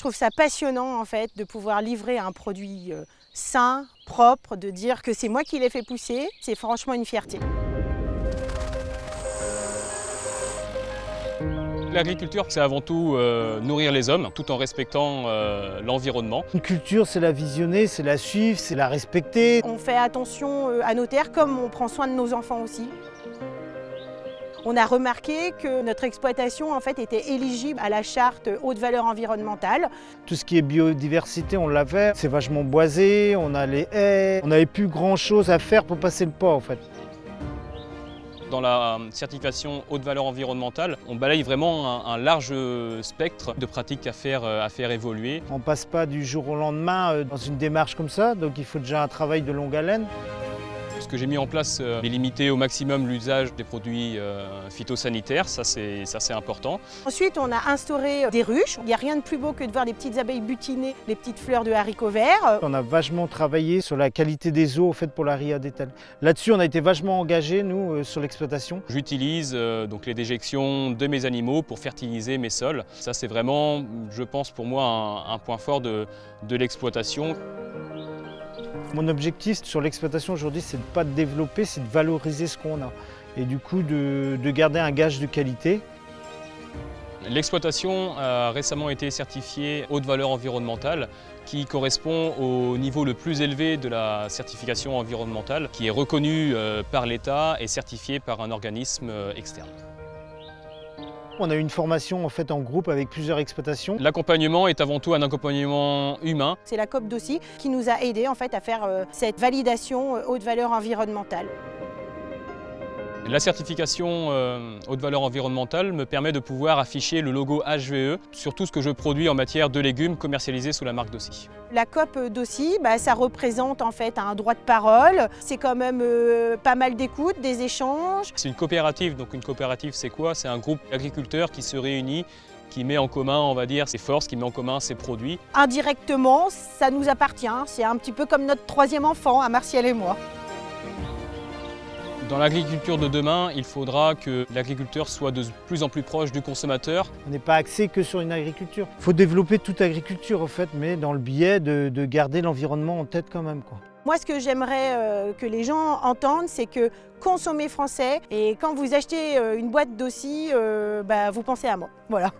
Je trouve ça passionnant en fait de pouvoir livrer un produit sain, propre, de dire que c'est moi qui l'ai fait pousser, c'est franchement une fierté. L'agriculture, c'est avant tout nourrir les hommes, tout en respectant l'environnement. Une culture, c'est la visionner, c'est la suivre, c'est la respecter. On fait attention à nos terres comme on prend soin de nos enfants aussi. On a remarqué que notre exploitation en fait, était éligible à la charte haute valeur environnementale. Tout ce qui est biodiversité, on l'avait. C'est vachement boisé, on a les haies. On n'avait plus grand-chose à faire pour passer le pas en fait. Dans la certification haute valeur environnementale, on balaye vraiment un large spectre de pratiques à faire évoluer. On ne passe pas du jour au lendemain dans une démarche comme ça, donc il faut déjà un travail de longue haleine. Ce que j'ai mis en place est limiter au maximum l'usage des produits phytosanitaires, ça c'est important. Ensuite, on a instauré des ruches. Il n'y a rien de plus beau que de voir les petites abeilles butiner les petites fleurs de haricots verts. On a vachement travaillé sur la qualité des eaux pour la ria d'étal. Là-dessus, on a été vachement engagés, nous, sur l'exploitation. J'utilise donc les déjections de mes animaux pour fertiliser mes sols. Ça c'est vraiment, je pense pour moi, un point fort de l'exploitation. Mon objectif sur l'exploitation aujourd'hui, c'est de ne pas développer, c'est de valoriser ce qu'on a. Et du coup, de garder un gage de qualité. L'exploitation a récemment été certifiée haute valeur environnementale, qui correspond au niveau le plus élevé de la certification environnementale, qui est reconnue par l'État et certifiée par un organisme externe. On a eu une formation en groupe avec plusieurs exploitations. L'accompagnement est avant tout un accompagnement humain. C'est la COP d'Ausy qui nous a aidés à faire cette validation haute valeur environnementale. La certification haute valeur environnementale me permet de pouvoir afficher le logo HVE sur tout ce que je produis en matière de légumes commercialisés sous la marque d'Ausy. La COP d'Ausy, ça représente un droit de parole. C'est quand même pas mal d'écoute, des échanges. C'est une coopérative, donc une coopérative c'est quoi? C'est un groupe d'agriculteurs qui se réunit, qui met en commun, on va dire, ses forces, qui met en commun ses produits. Indirectement, ça nous appartient. C'est un petit peu comme notre troisième enfant, à Martial et moi. Dans l'agriculture de demain, il faudra que l'agriculteur soit de plus en plus proche du consommateur. On n'est pas axé que sur une agriculture. Il faut développer toute agriculture mais dans le biais de garder l'environnement en tête quand même. Moi, ce que j'aimerais que les gens entendent, c'est que consommer français, et quand vous achetez une boîte d'Ausy, vous pensez à moi. Voilà.